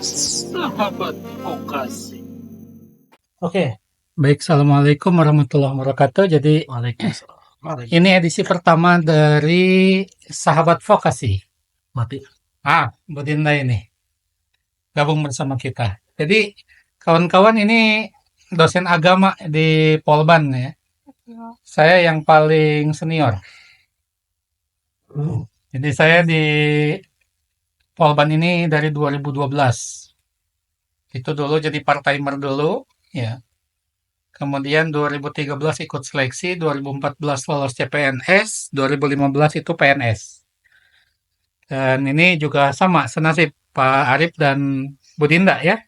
Sahabat vokasi. Oke, baik. Assalamualaikum warahmatullahi wabarakatuh. Jadi, ini edisi pertama dari Sahabat Vokasi. Mati. Bu Dinda ini gabung bersama kita. Jadi, kawan-kawan ini dosen agama di Polban ya. Saya yang paling senior. Jadi saya di Polban ini dari 2012. Itu dulu jadi part-timer dulu, ya. Kemudian 2013 ikut seleksi, 2014 lolos CPNS, 2015 itu PNS. Dan ini juga sama, senasib Pak Arif dan Bu Dinda ya.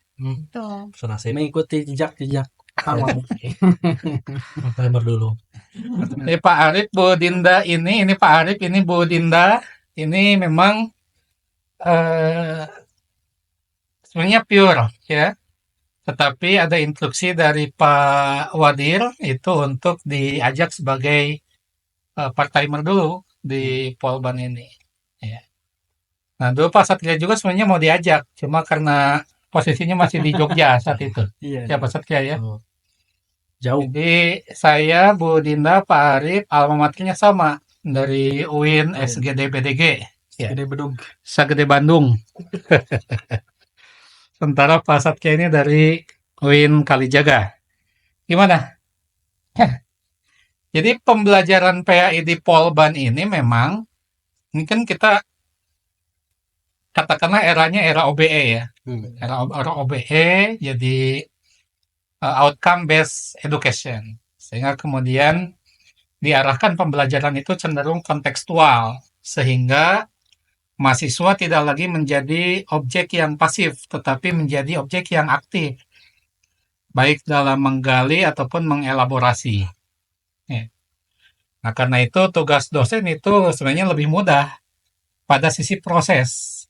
Senasib. Mengikuti jejak-jejak awal. Timer dulu. Ini Pak Arif, Bu Dinda ini Pak Arif, ini Bu Dinda. Ini memang sebenarnya pure ya. Tetapi ada instruksi dari Pak Wadir itu untuk diajak sebagai part-timer dulu di Polban ini. Ya. Nah, dulu Pak Satria juga sebenarnya mau diajak, cuma karena posisinya masih di Jogja saat itu. Iya. Ya Pak Satria ya. Jauh. Jadi saya, Bu Dinda, Pak Arif, alma maternya sama dari UIN SGD BDG. Ya. Gede Bedug. Sagede Bandung. Sementara Pak Satria ini dari UIN Kalijaga. Gimana? Jadi pembelajaran PAI di Polban ini memang, ini kan kita katakanlah eranya era OBE ya. Era OBE, jadi outcome based education. Sehingga kemudian diarahkan pembelajaran itu cenderung kontekstual. Sehingga mahasiswa tidak lagi menjadi objek yang pasif, tetapi menjadi objek yang aktif. Baik dalam menggali ataupun mengelaborasi. Ya. Nah, karena itu tugas dosen itu sebenarnya lebih mudah pada sisi proses.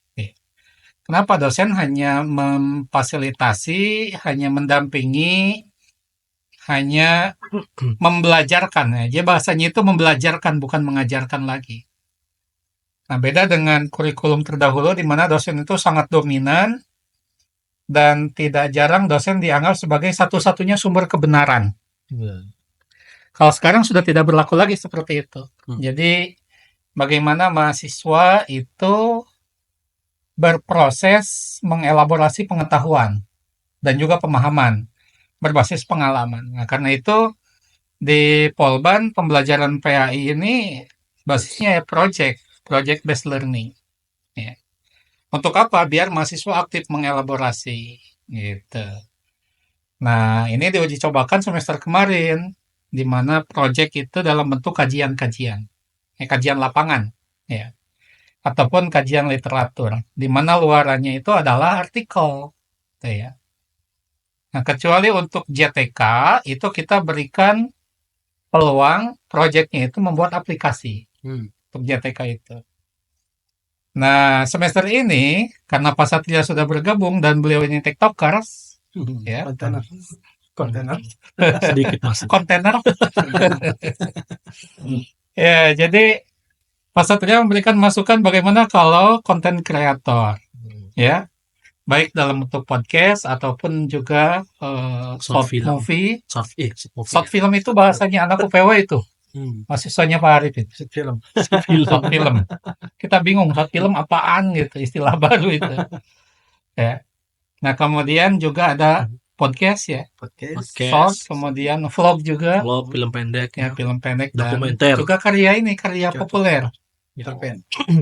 Kenapa dosen hanya memfasilitasi, hanya mendampingi, hanya membelajarkan. Ya. Dia bahasanya itu membelajarkan, bukan mengajarkan lagi. Nah, beda dengan kurikulum terdahulu di mana dosen itu sangat dominan dan tidak jarang dosen dianggap sebagai satu-satunya sumber kebenaran. Kalau sekarang sudah tidak berlaku lagi seperti itu. Jadi bagaimana mahasiswa itu berproses mengelaborasi pengetahuan dan juga pemahaman berbasis pengalaman. Nah, karena itu di Polban pembelajaran PAI ini basisnya ya project based learning. Ya. Untuk apa? Biar mahasiswa aktif mengelaborasi gitu. Nah, ini diuji cobakan semester kemarin di mana proyek itu dalam bentuk kajian-kajian, kajian lapangan, ya, ataupun kajian literatur, di mana luarannya itu adalah artikel, gitu ya. Nah, kecuali untuk JTK itu kita berikan peluang proyeknya itu membuat aplikasi untuk JTK itu. Nah, semester ini karena Pak Satria sudah bergabung dan beliau ini tiktokers, ya. Kontainer. Sedikit masuk. Kontainer. Ya, jadi Pak Satria memberikan masukan bagaimana kalau konten kreator, ya, baik dalam bentuk podcast ataupun juga short film. movie. Short Film itu bahasanya anak UPW itu, mahasiswanya Pak Arif itu. Short film. Kita bingung short film apaan gitu, istilah baru itu. Ya. Nah, kemudian juga ada podcast ya. Short, kemudian vlog juga. Vlog, film pendek. Ya, film pendek dan dokumenter. juga karya populer.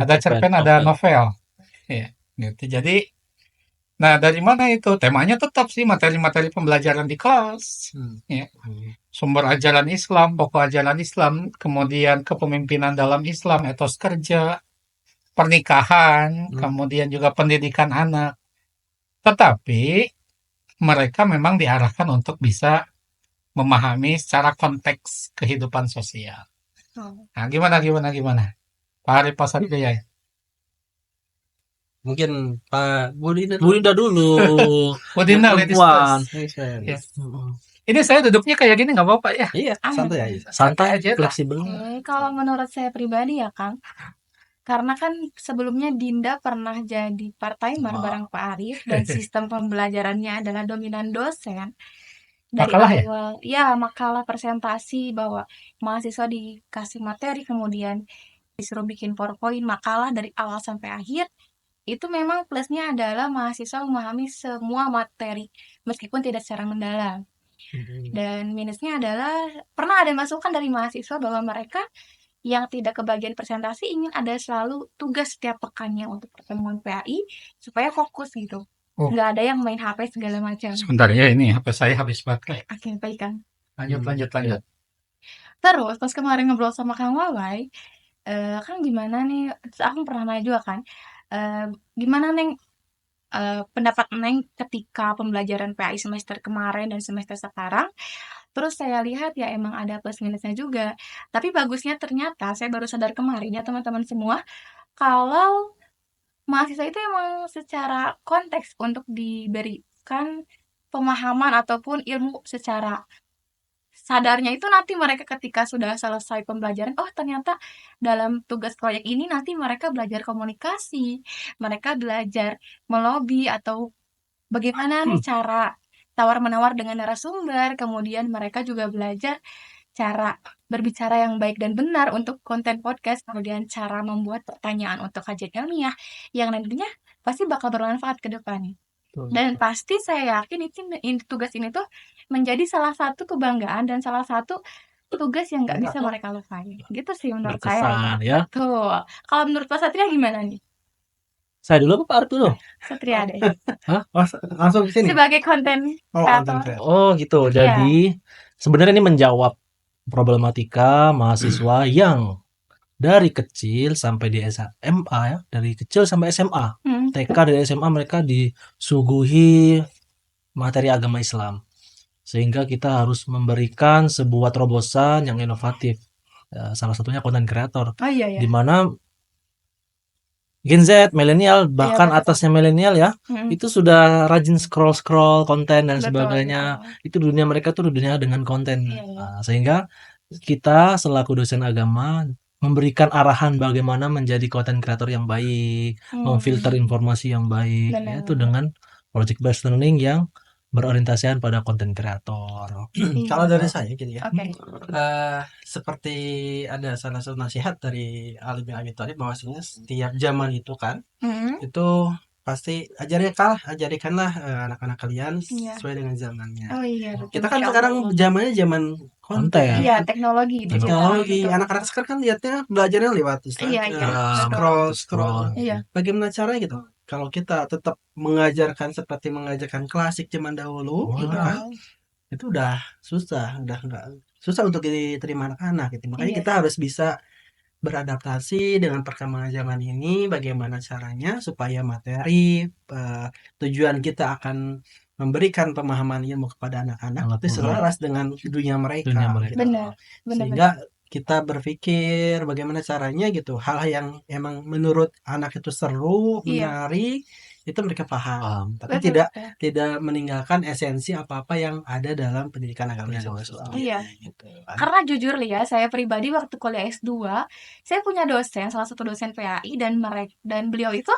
Ada cerpen, ada novel. Ya, gitu. Jadi, nah dari mana itu? Temanya tetap sih materi-materi pembelajaran di kelas. Ya. Sumber ajaran Islam, pokok ajaran Islam, kemudian kepemimpinan dalam Islam, etos kerja, pernikahan, kemudian juga pendidikan anak. Tetapi mereka memang diarahkan untuk bisa memahami secara konteks kehidupan sosial. Nah, gimana? Pak Arif, Pak Satria. Mungkin Pak Bu Dinda dulu. Bu Dinda, ladies perempuan. first. Ya. Ini saya duduknya kayak gini nggak apa-apa ya? Iya, santai aja. Santai aja lah. fleksibel. Kalau menurut saya pribadi ya Kang, karena kan sebelumnya Dinda pernah jadi part-timer bareng Pak Arif dan sistem pembelajarannya adalah dominan dosen. Dari Makalah ya? awal, makalah presentasi bahwa mahasiswa dikasih materi, kemudian disuruh bikin PowerPoint, makalah dari awal sampai akhir. Itu memang plusnya adalah mahasiswa memahami semua materi, meskipun tidak secara mendalam. Dan minusnya adalah pernah ada masukan dari mahasiswa bahwa mereka yang tidak kebagian presentasi ingin ada selalu tugas setiap pekannya untuk pertemuan PAI supaya fokus gitu. Oh. Nggak ada yang main HP segala macam. Sebentar ya, ini HP saya habis baterai. Oke, baik Kang. Lanjut. Terus pas kemarin ngobrol sama Kang Wawai, Kang gimana nih? Terus aku pernah nanya juga kan, gimana Neng pendapat Neng ketika pembelajaran PAI semester kemarin dan semester sekarang? Terus saya lihat ya emang ada plus minusnya juga. Tapi bagusnya ternyata saya baru sadar kemarin ya teman-teman semua, kalau mahasiswa itu emang secara konteks untuk diberikan pemahaman ataupun ilmu secara sadarnya itu nanti mereka ketika sudah selesai pembelajaran, oh ternyata dalam tugas proyek ini nanti mereka belajar komunikasi, mereka belajar melobi atau bagaimana nih cara tawar-menawar dengan narasumber, kemudian mereka juga belajar cara berbicara yang baik dan benar untuk konten podcast, kemudian cara membuat pertanyaan untuk kajian ilmiah yang nantinya pasti bakal bermanfaat ke depan. Dan pasti saya yakin tugas ini tuh menjadi salah satu kebanggaan dan salah satu tugas yang nggak bisa mereka lupain. Gitu sih menurut saya. Berkesan ya. Tuh, kalau menurut Pak Satria gimana nih? Saya dulu apa Pak Arif dulu? Satria deh. Langsung ke sini. Sebagai konten Oh, kreator. konten kreator. Oh gitu. Jadi sebenarnya ini menjawab problematika mahasiswa yang dari kecil sampai di SMA ya, dari kecil sampai SMA, TK dan SMA mereka disuguhi materi agama Islam, sehingga kita harus memberikan sebuah terobosan yang inovatif. Salah satunya konten kreator, Oh iya ya. di mana Gen Z, milenial, bahkan betul. atasnya milenial ya, itu sudah rajin scroll konten dan Betul, sebagainya. betul. Itu dunia mereka tuh dunia dengan konten. Iya, iya. Sehingga kita selaku dosen agama memberikan arahan bagaimana menjadi konten kreator yang baik, memfilter informasi yang baik, Benar. yaitu dengan project based learning yang berorientasian pada konten kreator. Kalau dari saya gitu ya. Oke. Seperti ada salah satu nasihat dari Ali bin Abi Thalib bahwasanya setiap zaman itu kan itu pasti ajarikanlah anak-anak kalian Iya. sesuai dengan zamannya. Oh iya betul. Kita kan Masya sekarang Allah. zamannya zaman konten. Iya teknologi itu. Teknologi. Betul. Anak-anak sekarang kan lihatnya belajarnya lewat Iya, scroll. Iya. Bagaimana caranya gitu? Kalau kita tetap mengajarkan seperti mengajarkan klasik zaman dahulu, gitu kan, itu udah susah, udah enggak susah untuk diterima anak-anak gitu. Makanya Iya. kita harus bisa beradaptasi dengan perkembangan zaman ini. Bagaimana caranya supaya materi tujuan kita akan memberikan pemahaman ilmu kepada anak-anak itu selaras dengan dunia mereka. Gitu. Benar. Sehingga kita berpikir bagaimana caranya gitu, hal yang emang menurut anak itu seru, Iya. menarik, itu mereka paham. Tapi Betul, tidak meninggalkan esensi apa-apa yang ada dalam pendidikan agama Islam. Iya. Gitu. Karena jujur ya, saya pribadi waktu kuliah S2, saya punya dosen, salah satu dosen PAI dan beliau itu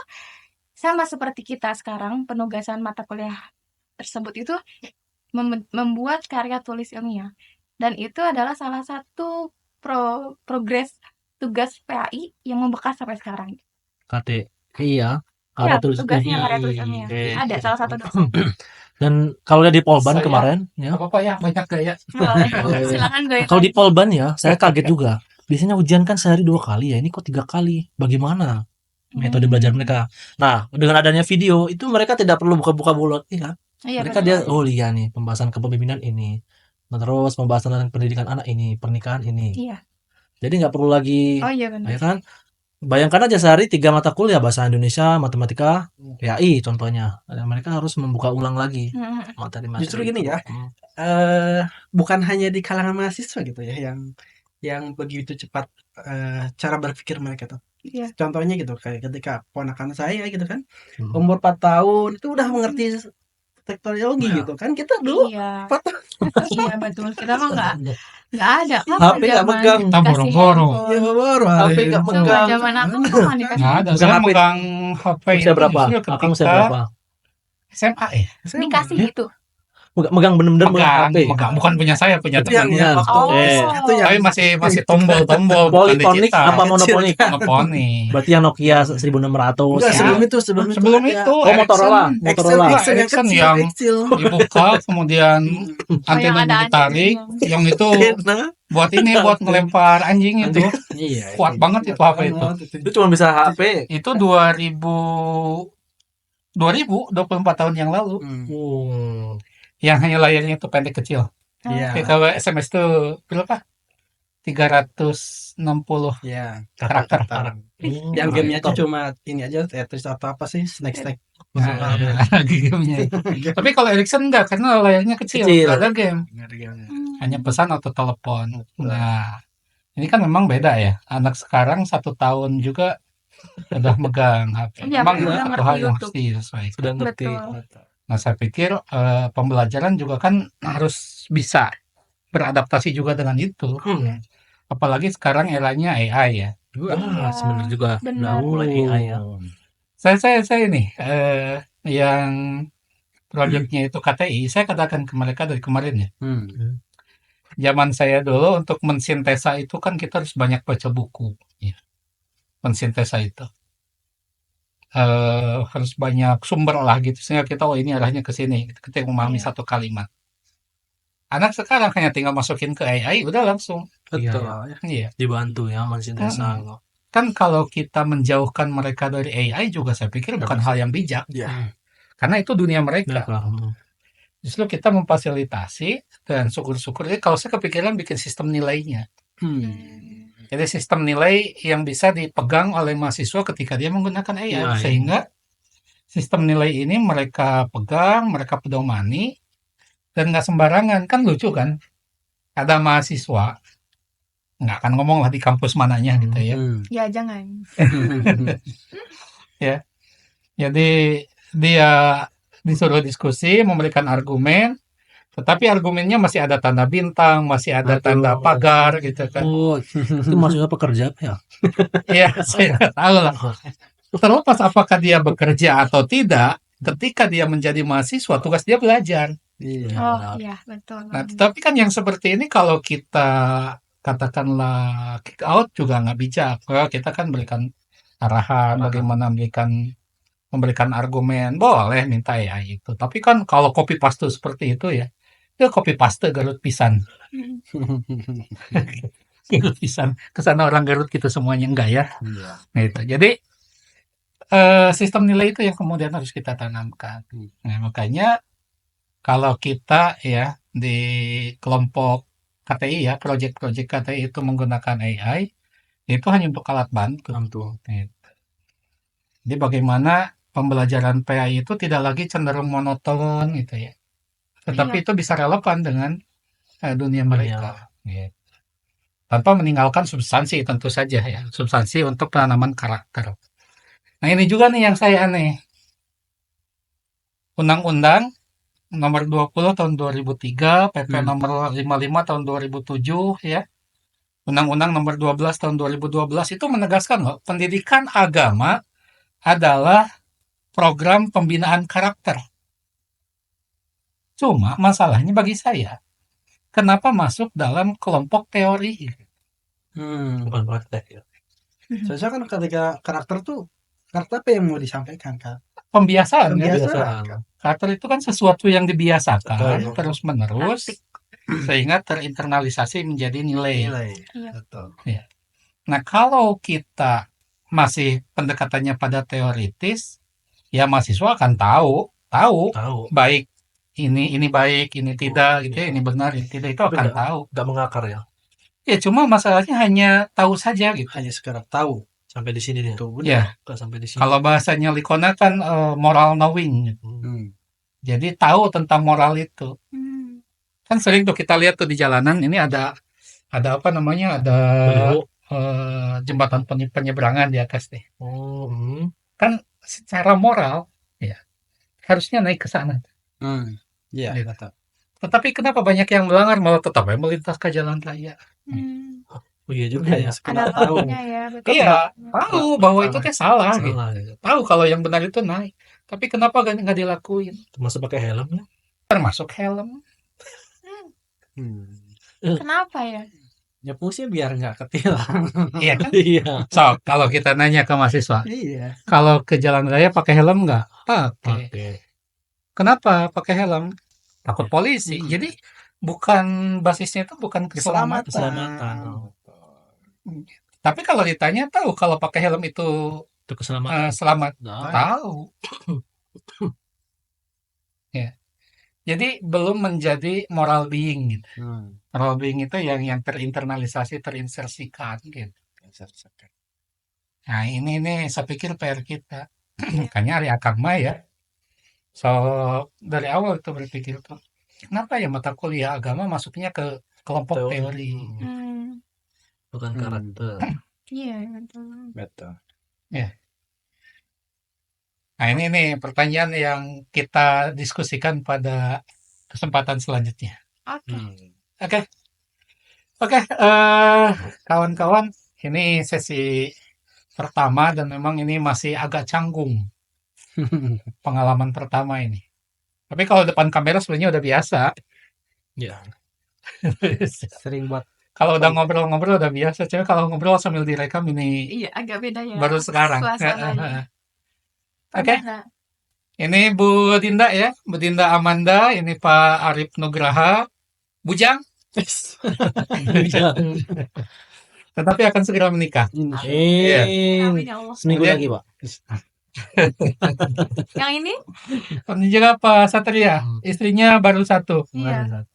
sama seperti kita sekarang, penugasan mata kuliah tersebut itu membuat karya tulis ilmiah. Dan itu adalah salah satu progres tugas PAI yang membekas sampai sekarang. KT, iya. Karya tulis tugasnya karya tulis ilmiah. Ada salah satu dosen. Dan kalau di Polban Saya- kemarin, ya. Apa ya, banyak gaya. Silakan gue. Kalau di Polban ya, saya kaget juga. Biasanya ujian kan sehari 2 kali ya, ini kok 3 kali. Bagaimana metode belajar mereka? Nah, dengan adanya video itu mereka tidak perlu buka-buka bulat, ya. Iya, Mereka betul. dia nih pembahasan kepemimpinan ini, terus pembahasan tentang pendidikan anak ini, pernikahan ini. Iya. Jadi nggak perlu lagi, Oh iya benar. ya kan? Bayangkan aja sehari 3 mata kuliah, bahasa Indonesia, matematika, PAI contohnya. Dan mereka harus membuka ulang lagi materi-materi. Justru gini ya, Hmm. bukan hanya di kalangan mahasiswa gitu ya yang begitu cepat cara berpikir mereka tuh. Iya. Contohnya gitu kayak ketika ponakan saya gitu kan, umur 4 tahun itu udah mengerti teknologi Nah. gitu kan kita dulu Iya. foto Iya betul. Kita mah nggak ada. HP Kapan nggak zaman megang. Kita dikasih boro-boro. ya handphone? baru HP nggak Coba megang. zaman akang kapan dikasih Nggak ada. Megang Saya HP. megang HP Usia itu berapa? justru Akang usia ketika berapa? SMA ya. dikasih gitu? Megang bener-bener megang Megang, HP. megang. Bukan punya saya, punya itu yang teman. waktu Oh. itu yang Tapi masih tombol-tombol, bukan Polyphonic digital. apa monoponik? Monoponi. Berarti yang Nokia 1600. enggak Ya. sebelum itu Sebelum ada itu, Oh, Motorola. Ericsson Motorola. Excel. Excel yang Ericsson kecil, yang kecil. dibuka, kemudian yang antena ada ditarik, anjingnya. yang itu Nah, buat ini, buat ngelempar anjing itu. iya Kuat banget itu HP itu. Itu cuma bisa HP. Itu 24 tahun yang lalu. Hmm. Yang hanya layarnya itu pendek kecil. Iya. Kayak kalau SMS itu berapa? 360 Iya. karakter. Yang gamenya aja cuma ini aja Tetris atau apa sih Snack. Nah, gamenya. Tapi kalau Ericsson enggak, karena layarnya kecil, Kecil. nggak ada game. Hanya pesan atau telepon. Nah, ini kan memang beda ya. Anak sekarang 1 tahun juga udah megang HP. Iya, Memang udah satu ngerti hal yang harus YouTube. disesuaikan. Sudah ngerti. Betul. Nah, saya pikir pembelajaran juga kan harus bisa beradaptasi juga dengan itu. Apalagi sekarang eranya AI ya. Wah, sebenarnya juga. Benar. Udah mulai AI ya. Saya ini yang proyeknya itu KTI, saya katakan ke mereka dari kemarin ya. Zaman saya dulu untuk mensintesa itu kan kita harus banyak baca buku. Ya. Mensintesa itu. Harus banyak sumber lah gitu. Sehingga kita, oh ini arahnya ke sini. Kita memahami Iya. satu kalimat. Anak sekarang hanya tinggal masukin ke AI, udah langsung. Betul. Iya. Dibantu ya mensintesa. Kan kalau kita menjauhkan mereka dari AI juga saya pikir bukan hal yang bijak. Iya. Karena itu dunia mereka. Nah, Justru kita memfasilitasi dan syukur-syukur. Jadi kalau saya kepikiran bikin sistem nilainya. Jadi sistem nilai yang bisa dipegang oleh mahasiswa ketika dia menggunakan AI. Nah, Sehingga sistem nilai ini mereka pegang, mereka pedomani, dan nggak sembarangan. Kan lucu kan? Ada mahasiswa, nggak akan ngomong lah di kampus mananya gitu ya. Ya jangan. Ya. Jadi dia disuruh diskusi, memberikan argumen, tetapi argumennya masih ada tanda bintang, masih ada Aduh. tanda pagar gitu kan. Oh, itu maksudnya pekerja apa ya? Iya, saya nggak tahu lah. Terlepas apakah dia bekerja atau tidak, ketika dia menjadi mahasiswa, tugas dia belajar. Iya. Oh iya betul. Nah, tetapi kan yang seperti ini kalau kita katakanlah kick out juga nggak bijak. Kita kan berikan arahan bagaimana memberikan argumen, boleh minta AI itu. Tapi kan kalau copy paste seperti itu ya, dia copy paste Garut pisan. Garut pisan. Kesana orang Garut gitu semuanya enggak ya. Nah, itu. Jadi sistem nilai itu yang kemudian harus kita tanamkan. Nah, makanya kalau kita ya di kelompok KTI ya, proyek-proyek KTI itu menggunakan AI, itu hanya untuk alat bantu. Gitu. Jadi bagaimana pembelajaran PAI itu tidak lagi cenderung monoton gitu ya. Tetapi itu bisa relevan dengan dunia mereka. Gitu. Tanpa meninggalkan substansi tentu saja ya. Substansi untuk penanaman karakter. Nah ini juga nih yang saya aneh. Undang-Undang nomor 20 tahun 2003, PP nomor 55 tahun 2007 ya. Undang-Undang nomor 12 tahun 2012 itu menegaskan loh, pendidikan agama adalah program pembinaan karakter. Cuma masalahnya bagi saya, kenapa masuk dalam kelompok teori? Bukan praktek ya. Soalnya kan ketika karakter apa yang mau disampaikan kan? Pembiasaan ya. Pembiasaan. Karakter itu kan sesuatu yang dibiasakan Betul. terus-menerus sehingga terinternalisasi menjadi nilai. Iya. Betul. Nah, kalau kita masih pendekatannya pada teoritis, ya mahasiswa akan tahu baik ini baik, ini tidak gitu ya, ini benar, ini tidak, itu Tapi akan nggak- tahu. Gak mengakar ya. Ya cuma masalahnya hanya tahu saja gitu. Hanya sekedar tahu. Sampai di sini nih. Itu Ya, Gak sampai di sini. kalau bahasanya Likona kan moral knowing. Gitu. Jadi tahu tentang moral itu. Kan sering tuh kita lihat tuh di jalanan ini ada apa namanya? Ada jembatan penyeberangan di atas nih. Kan secara moral ya harusnya naik ke sana. Iya, Gitu. betul. Tetapi kenapa banyak yang melanggar malah tetap ya melintas ke jalan raya? Oh iya juga ya. Ada Kena tahu. tahunya ya, betul. Iya, tahu bahwa itu teh salah gitu. Salah ya. Tahu kalau yang benar itu naik. Tapi kenapa nggak dilakuin? Termasuk pakai helm ya. Termasuk helm. Kenapa ya? Ya fungsinya biar nggak ketilang. Iya kan? Iya. So, kalau kita nanya ke mahasiswa, Iya. kalau ke jalan raya pakai helm nggak? Pakai. Oke. Kenapa pakai helm? Takut polisi. Hmm. Jadi bukan basisnya itu bukan keselamatan. Keselamatan. Tapi kalau ditanya tahu kalau pakai helm itu Itu keselamatan. selamat? Nah, Tahu. Ya. Jadi belum menjadi moral being gitu. Moral being itu yang terinternalisasi, terinsersikan gitu. Nah, ini saya pikir PR kita. Makanya Ari Akagma ya. So, dari awal itu berpikir tuh, kenapa ya mata kuliah agama masuknya ke kelompok teori? bukan karakter. Iya, betul. Betul. Nah, ini nih pertanyaan yang kita diskusikan pada kesempatan selanjutnya. Oke. Oke. Oke, kawan-kawan, ini sesi pertama dan memang ini masih agak canggung pengalaman pertama ini. Tapi kalau depan kamera sebenarnya udah biasa. Ya. Sering buat. Kalau udah ngobrol-ngobrol udah biasa. Cuma kalau ngobrol sambil direkam ini Iya, agak beda ya. baru sekarang. Suasananya. Oke. Pernah. Ini Bu Dinda ya, Bu Dinda Amanda, ini Pak Arif Nugraha, Bujang, tetapi akan segera menikah. Amin ya Allah. Seminggu Kemudian- lagi, Pak. Yang ini? Dan juga Pak Satria, istrinya baru satu. Iya.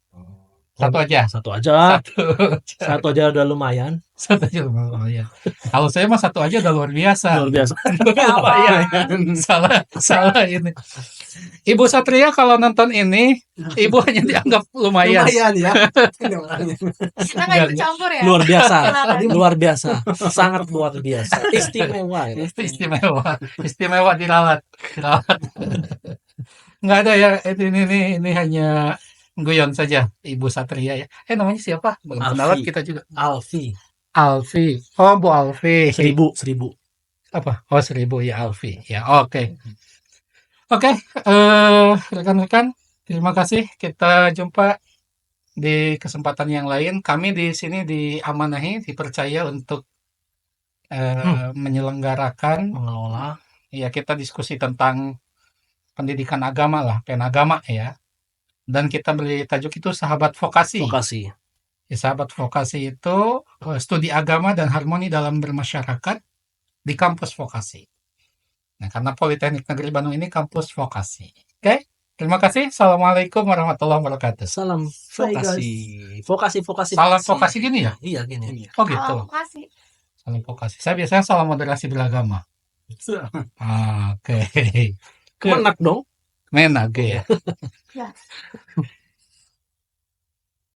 Satu aja. Satu aja. Satu. Satu aja udah lumayan. Satu aja lumayan. Kalau saya mah satu aja udah luar biasa. Luar biasa. Lumayan. Salah ini. Ibu Satria kalau nonton ini, Ibu hanya dianggap lumayan. Lumayan ya. Kita nggak ikut campur ya? Luar biasa. Silakan. Luar biasa. Sangat luar biasa. Istimewa. Ya. Itu istimewa diralat. Nggak ada ya, ini hanya guyon saja Ibu Satria ya. Namanya siapa? Belum Alfi. kenalan kita juga. Alfi. Alfi. Oh, Bu Alfi. 1000. Apa? Oh, 1000 ya Alfi. Ya, oke. Oke, rekan-rekan, terima kasih. Kita jumpa di kesempatan yang lain. Kami di sini diamanahi, dipercaya untuk menyelenggarakan, Mengelola. ya kita diskusi tentang pendidikan agama lah, penagama ya. Dan kita beri tajuk itu Sahabat Vokasi. Vokasi. Ya, Sahabat Vokasi itu studi agama dan harmoni dalam bermasyarakat di kampus vokasi. Nah, karena Politeknik Negeri Bandung ini kampus vokasi. Oke, terima kasih. Assalamualaikum warahmatullahi wabarakatuh. Salam vokasi. Vokasi. Salam vokasi gini ya? Iya gini. Oh gitu. Salam kasih. Salam vokasi. Saya biasanya salam moderasi beragama. Oke. Kemenak dong. Menage ya. Ya.